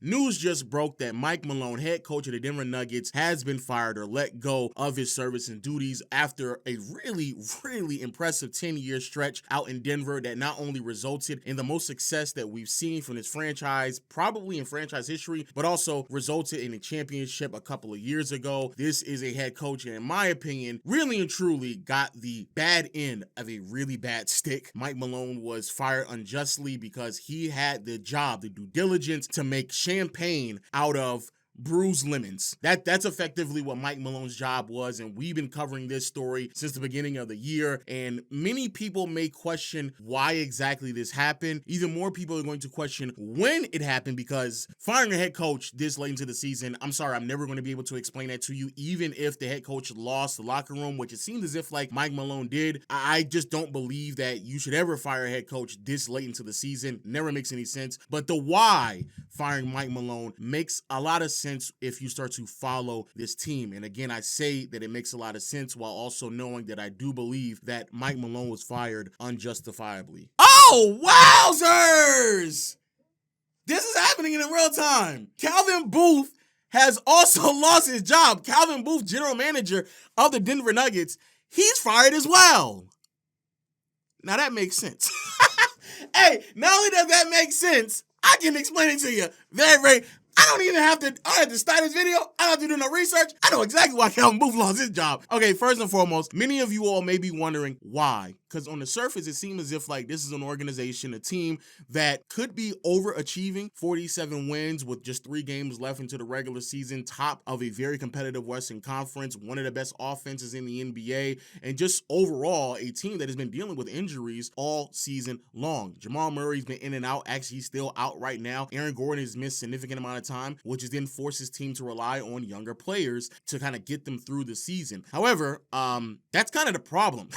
news just broke that Mike Malone, head coach of the Denver Nuggets, has been fired or let go of his service and duties after a really impressive 10-year stretch out in Denver that not only resulted in the most success that we've seen from this franchise, probably in franchise history, but also resulted in a championship a couple of years ago. This is a head coach that, in my opinion, really and truly got the bad end of a really bad stick. Mike Malone was fired unjustly because he had the job, the due diligence to make champagne out of bruised lemons. That's effectively what Mike Malone's job was, and we've been covering this story since the beginning of the year, and many people may question why exactly this happened. Even more people are going to question when it happened, because firing a head coach this late into the season, I'm sorry, I'm never going to be able to explain that to you, even if the head coach lost the locker room, which it seems as if like Mike Malone did. I just don't believe that you should ever fire a head coach this late into the season. Never makes any sense. But the why firing Mike Malone makes a lot of sense if you start to follow this team. And again, I say that it makes a lot of sense while also knowing that I do believe that Mike Malone was fired unjustifiably. Oh, wowzers! This is happening in real time. Calvin Booth has also lost his job. Calvin Booth, general manager of the Denver Nuggets, he's fired as well. Now that makes sense. Hey, not only does that make sense, I can explain it to you very. I don't even have to start this video. I don't have to do no research. I know exactly why Calvin Booth lost his job. Okay, first and foremost, many of you all may be wondering why. Because on the surface, it seems as if like this is an organization, a team that could be overachieving, 47 wins with just 3 games left into the regular season, top of a very competitive Western Conference, one of the best offenses in the NBA, and just overall a team that has been dealing with injuries all season long. Jamal Murray's been in and out. Actually, he's still out right now. Aaron Gordon has missed a significant amount of time, which has then forced his team to rely on younger players to kind of get them through the season. However, that's kind of the problem.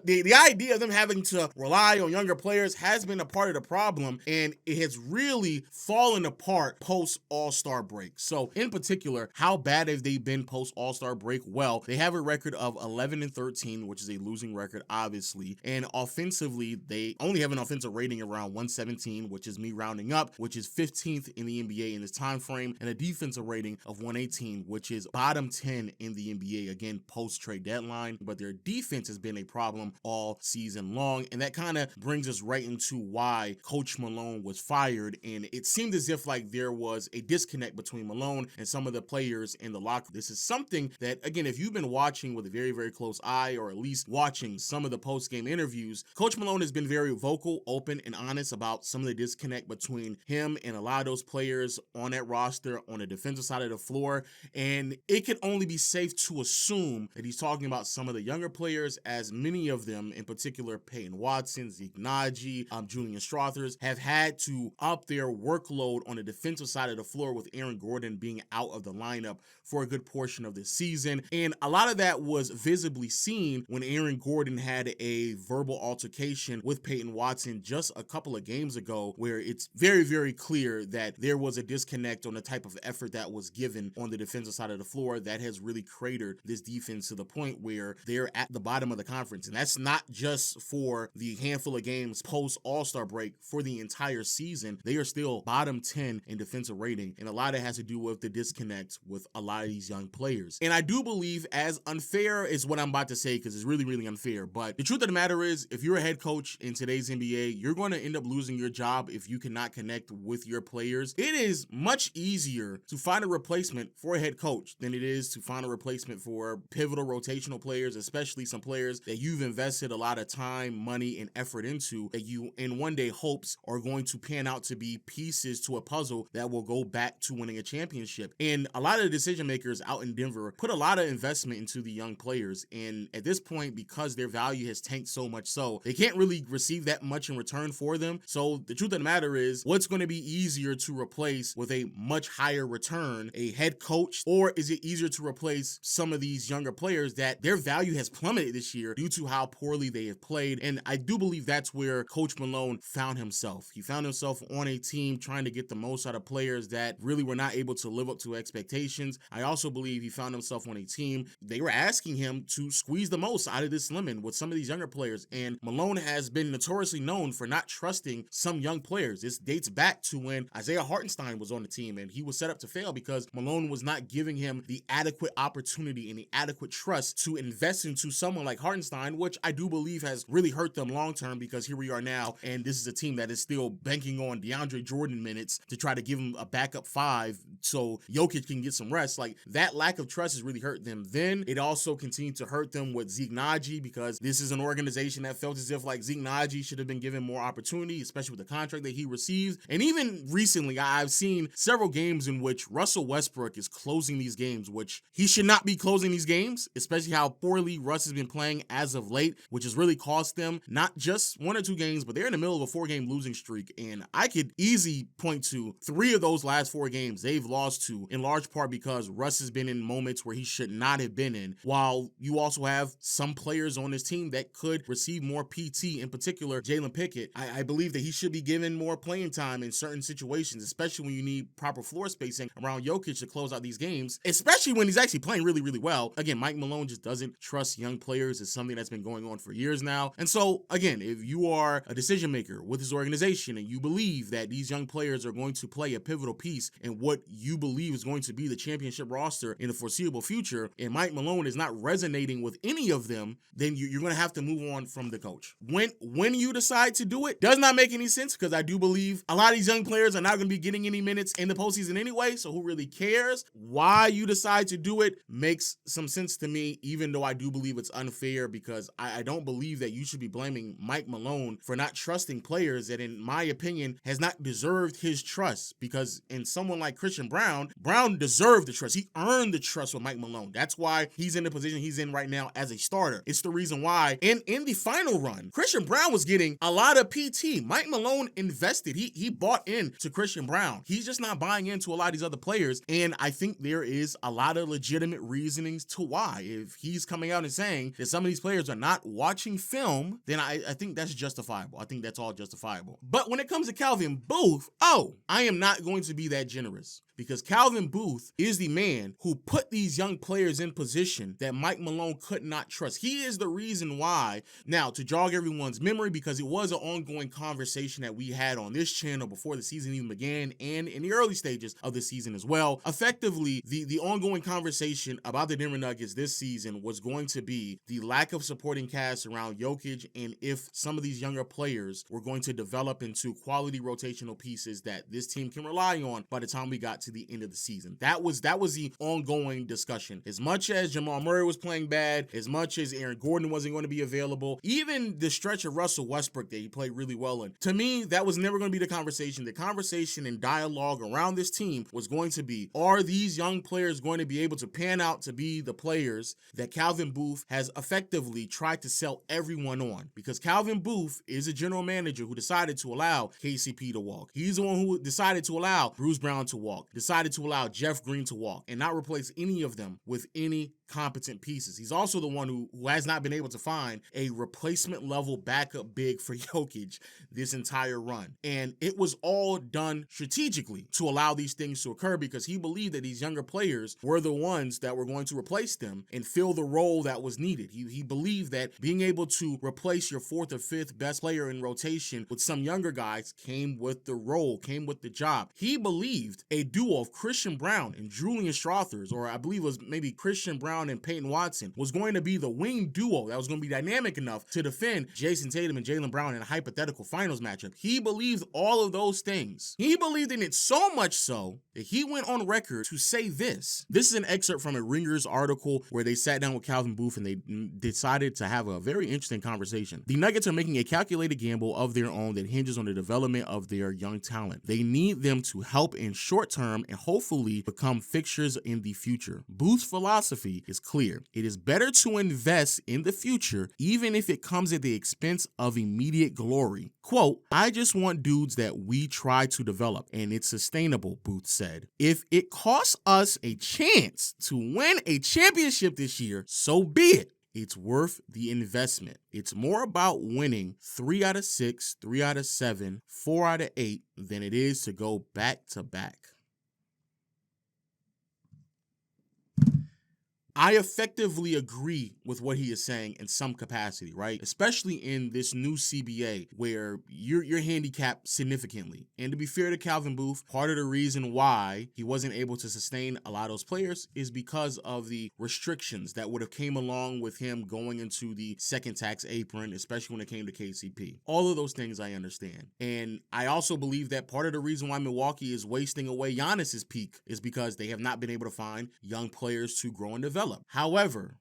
The idea of them having to rely on younger players has been a part of the problem, and it has really fallen apart post All-Star break. So in particular, how bad have they been post All-Star break? Well, they have a record of 11-13, which is a losing record, obviously. And offensively, they only have an offensive rating around 117, which is me rounding up, which is 15th in the NBA in this time frame, and a defensive rating of 118, which is bottom 10 in the NBA, again, post-trade deadline. But their defense has been a problem all season long, and that kind of brings us right into why Coach Malone was fired. And it seemed as if like there was a disconnect between Malone and some of the players in the locker room. This is something that, again, if you've been watching with a very close eye, or at least watching some of the post-game interviews, Coach Malone has been very vocal, open, and honest about some of the disconnect between him and a lot of those players on that roster on the defensive side of the floor. And it can only be safe to assume that he's talking about some of the younger players, as many of them, in particular Peyton Watson, Zeke Naji, Julian Strawthers, have had to up their workload on the defensive side of the floor, with Aaron Gordon being out of the lineup for a good portion of the season. And a lot of that was visibly seen when Aaron Gordon had a verbal altercation with Peyton Watson just a couple of games ago, where it's very clear that there was a disconnect on the type of effort that was given on the defensive side of the floor that has really cratered this defense to the point where they're at the bottom of the conference. And that's not just for the handful of games post All-Star break. For the entire season, they are still bottom 10 in defensive rating, and a lot of it has to do with the disconnect with a lot of these young players. And I do believe, as unfair is what I'm about to say, because it's really unfair, but the truth of the matter is, if you're a head coach in today's NBA, you're going to end up losing your job if you cannot connect with your players. It is much easier to find a replacement for a head coach than it is to find a replacement for pivotal rotational players, especially some players that you've invested a lot of time, money, and effort into, that you in one day hopes are going to pan out to be pieces to a puzzle that will go back to winning a championship. And a lot of the decision makers out in Denver put a lot of investment into the young players, and at this point, because their value has tanked so much so, they can't really receive that much in return for them. So the truth of the matter is, what's going to be easier to replace with a much higher return, a head coach, or is it easier to replace some of these younger players that their value has plummeted this year due to how how poorly they have played. And I do believe that's where Coach Malone found himself. He found himself on a team trying to get the most out of players that really were not able to live up to expectations. I also believe he found himself on a team, they were asking him to squeeze the most out of this lemon with some of these younger players. And Malone has been notoriously known for not trusting some young players. This dates back to when Isaiah Hartenstein was on the team, and he was set up to fail because Malone was not giving him the adequate opportunity and the adequate trust to invest into someone like Hartenstein, which I do believe has really hurt them long term, because here we are now, and this is a team that is still banking on DeAndre Jordan minutes to try to give him a backup five so Jokic can get some rest. Like, that lack of trust has really hurt them. Then it also continued to hurt them with Zeke Naji, because this is an organization that felt as if like Zeke Naji should have been given more opportunity, especially with the contract that he received. And even recently, I've seen several games in which Russell Westbrook is closing these games, which he should not be closing these games, especially how poorly Russ has been playing as of late, which has really cost them not just 1 or 2 games, but they're in the middle of a 4-game losing streak. And I could easily point to 3 of those last 4 games they've lost to, in large part because Russ has been in moments where he should not have been in, while you also have some players on this team that could receive more PT, in particular Jalen Pickett. I believe that he should be given more playing time in certain situations, especially when you need proper floor spacing around Jokic to close out these games, especially when he's actually playing really, really well. Again, Mike Malone just doesn't trust young players. It's something that's been going on for years now. And so, again, if you are a decision maker with this organization and you believe that these young players are going to play a pivotal piece in what you believe is going to be the championship roster in the foreseeable future, and Mike Malone is not resonating with any of them, then you're going to have to move on from the coach. When you decide to do it, does not make any sense, because I do believe a lot of these young players are not going to be getting any minutes in the postseason anyway, so who really cares? Why you decide to do it makes some sense to me, even though I do believe it's unfair, because I don't believe that you should be blaming Mike Malone for not trusting players that, in my opinion, has not deserved his trust, because in someone like Christian Brown deserved the trust. He earned the trust with Mike Malone. That's why he's in the position he's in right now as a starter. It's the reason why in the final run, Christian Brown was getting a lot of PT. Mike Malone invested. He bought into Christian Brown. He's just not buying into a lot of these other players, and I think there is a lot of legitimate reasonings to why. If he's coming out and saying that some of these players are not watching film, then I think that's justifiable. I think that's all justifiable. But when it comes to Calvin Booth, I am not going to be that generous, because Calvin Booth is the man who put these young players in position that Mike Malone could not trust. He is the reason why. Now, to jog everyone's memory, because it was an ongoing conversation that we had on this channel before the season even began and in the early stages of the season as well. Effectively, the ongoing conversation about the Denver Nuggets this season was going to be the lack of supporting cast around Jokic, and if some of these younger players were going to develop into quality rotational pieces that this team can rely on by the time we got to the end of the season. That was the ongoing discussion. As much as Jamal Murray was playing bad, as much as Aaron Gordon wasn't going to be available, even the stretch of Russell Westbrook that he played really well in, to me, that was never going to be the conversation. The conversation and dialogue around this team was going to be, are these young players going to be able to pan out to be the players that Calvin Booth has effectively tried to sell everyone on? Because Calvin Booth is a general manager who decided to allow KCP to walk. He's the one who decided to allow Bruce Brown to walk, decided to allow Jeff Green to walk, and not replace any of them with any competent pieces. He's also the one who has not been able to find a replacement level backup big for Jokic this entire run. And it was all done strategically to allow these things to occur, because he believed that these younger players were the ones that were going to replace them and fill the role that was needed. He believed that being able to replace your 4th or 5th best player in rotation with some younger guys came with the role, came with the job. He believed a duo of Christian Brown and Julian Strawthers, or I believe it was maybe Christian Brown and Peyton Watson, was going to be the wing duo that was going to be dynamic enough to defend Jason Tatum and Jaylen Brown in a hypothetical finals matchup. He believed all of those things. He believed in it so much so that he went on record to say this. This is an excerpt from a Ringers article where they sat down with Calvin Booth and they decided to have a very interesting conversation. The Nuggets are making a calculated gamble of their own that hinges on the development of their young talent. They need them to help in short term and hopefully become fixtures in the future. Booth's philosophy is clear. It is better to invest in the future, even if it comes at the expense of immediate glory. Quote, I just want dudes that we try to develop, and it's sustainable, Booth said. If it costs us a chance to win a championship this year, so be it. It's worth the investment. It's more about winning 3 out of 6, 3 out of 7, 4 out of 8 than it is to go back to back. I effectively agree with what he is saying in some capacity, right? Especially in this new CBA where you're handicapped significantly. And to be fair to Calvin Booth, part of the reason why he wasn't able to sustain a lot of those players is because of the restrictions that would have came along with him going into the second tax apron, especially when it came to KCP. All of those things I understand. And I also believe that part of the reason why Milwaukee is wasting away Giannis's peak is because they have not been able to find young players to grow and develop. However,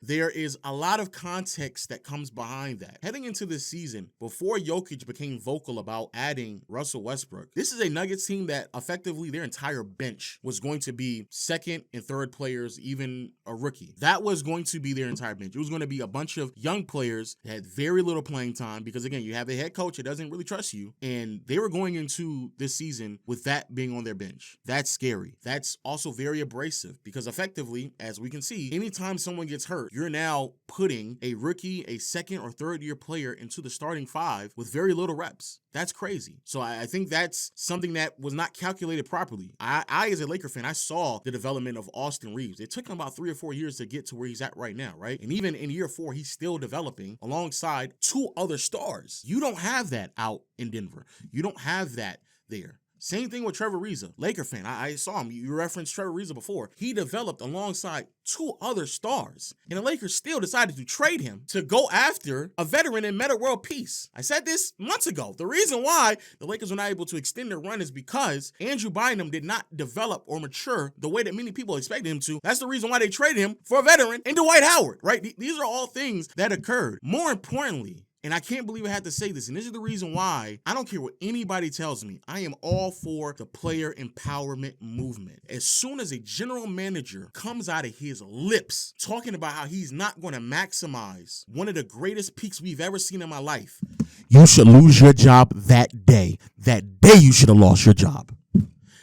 there is a lot of context that comes behind that. Heading into this season, before Jokic became vocal about adding Russell Westbrook, this is a Nuggets team that effectively their entire bench was going to be second and third players, even a rookie. That was going to be their entire bench. It was going to be a bunch of young players that had very little playing time because, again, you have a head coach that doesn't really trust you, and they were going into this season with that being on their bench. That's scary. That's also very abrasive because effectively, as we can see, anytime someone gets hurt, you're now putting a rookie, a second or third year player into the starting five with very little reps. That's crazy. So I think that's something that was not calculated properly. I as a Laker fan, I saw the development of Austin Reeves. It took him about 3 or 4 years to get to where he's at right now, right? And even in year 4, he's still developing alongside 2 other stars. You don't have that out in Denver. You don't have that there. Same thing with Trevor Ariza, Laker fan. I saw him. You referenced Trevor Ariza before. He developed alongside 2 other stars, and the Lakers still decided to trade him to go after a veteran in Metta World Peace. I said this months ago. The reason why the Lakers were not able to extend their run is because Andrew Bynum did not develop or mature the way that many people expected him to. That's the reason why they traded him for a veteran and Dwight Howard, right? These are all things that occurred. More importantly, and I can't believe I had to say this, and this is the reason why I don't care what anybody tells me. I am all for the player empowerment movement. As soon as a general manager comes out of his lips talking about how he's not going to maximize one of the greatest peaks we've ever seen in my life, you should lose your job that day. That day you should have lost your job.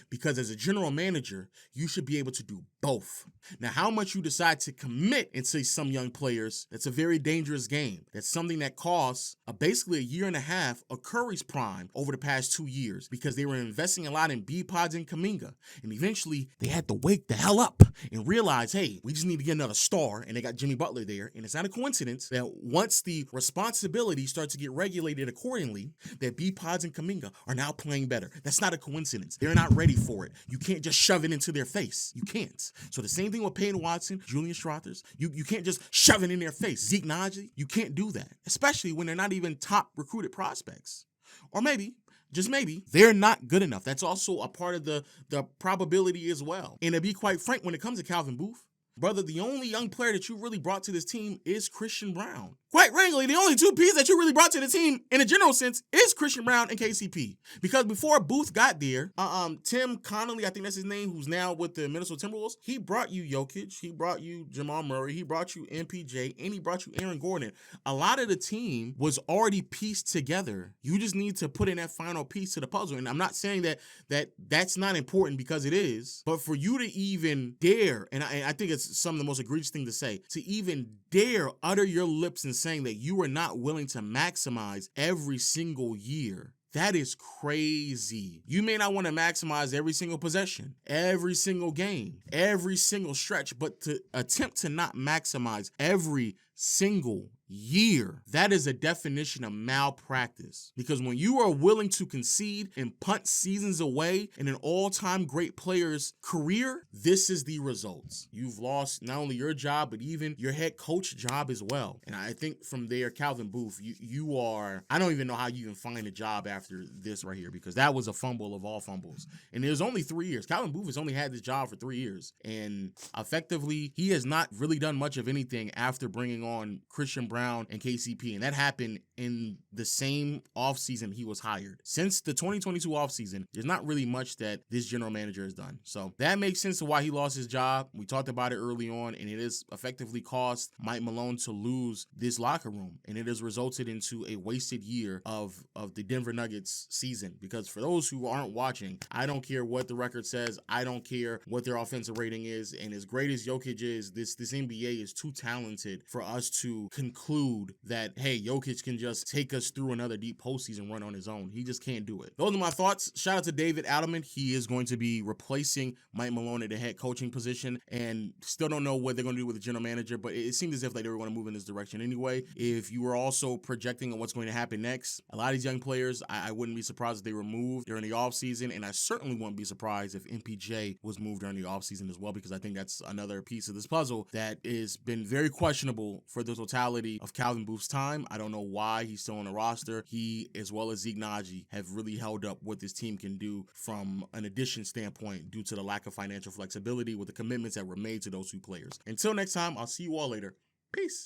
Because as a general manager, you should be able to do both. Now, how much you decide to commit into some young players, that's a very dangerous game. That's something that costs basically a year and a half of Curry's prime over the past 2 years because they were investing a lot in B-Pods and Kuminga. And eventually, they had to wake the hell up and realize, hey, we just need to get another star. And they got Jimmy Butler there. And it's not a coincidence that once the responsibilities start to get regulated accordingly, that B-Pods and Kuminga are now playing better. That's not a coincidence. They're not ready for it. You can't just shove it into their face. You can't. So the same thing with Peyton Watson, Julian Strouthers. You can't just shove it in their face. Zeke Naji, you can't do that, especially when they're not even top recruited prospects. Or maybe, just maybe, they're not good enough. That's also a part of the probability as well. And to be quite frank, when it comes to Calvin Booth, brother, the only young player that you really brought to this team is Christian Brown. Quite frankly, the only 2 pieces that you really brought to the team in a general sense is Christian Brown and KCP. Because before Booth got there, Tim Connolly, I think that's his name, who's now with the Minnesota Timberwolves, he brought you Jokic, he brought you Jamal Murray, he brought you MPJ, and he brought you Aaron Gordon. A lot of the team was already pieced together. You just need to put in that final piece to the puzzle. And I'm not saying that's not important because it is, but for you to even dare, and I think it's some of the most egregious thing to say, to even dare utter your lips and saying that you are not willing to maximize every single year. That is crazy. You may not want to maximize every single possession, every single game, every single stretch, but to attempt to not maximize every single year, that is a definition of malpractice. Because when you are willing to concede and punt seasons away in an all-time great player's career, this is the results. You've lost not only your job, but even your head coach job as well. And I think from there, Calvin Booth, you are, I don't even know how you even find a job after this right here, because that was a fumble of all fumbles. And it was only 3 years. Calvin Booth has only had this job for 3 years. And effectively, he has not really done much of anything after bringing on Christian Brown and KCP, and that happened in the same offseason he was hired. Since the 2022 offseason, there's not really much that this general manager has done. So that makes sense to why he lost his job. We talked about it early on, and it has effectively caused Mike Malone to lose this locker room, and it has resulted into a wasted year of the Denver Nuggets season. Because for those who aren't watching, I don't care what the record says. I don't care what their offensive rating is. And as great as Jokic is, this NBA is too talented for us to conclude that, hey, Jokic can just take us through another deep postseason run on his own. He just can't do it. Those are my thoughts. Shout out to David Adelman. He is going to be replacing Mike Malone at the head coaching position, and still don't know what they're going to do with the general manager, but it seems as if they were going to move in this direction anyway. If you were also projecting on what's going to happen next, a lot of these young players, I wouldn't be surprised if they were moved during the offseason, and I certainly wouldn't be surprised if MPJ was moved during the offseason as well, because I think that's another piece of this puzzle that has been very questionable for the totality of Calvin Booth's time. I don't know why he's still on the roster. He, as well as Zeke Naji, have really held up what this team can do from an addition standpoint due to the lack of financial flexibility with the commitments that were made to those two players. Until next time, I'll see you all later. Peace.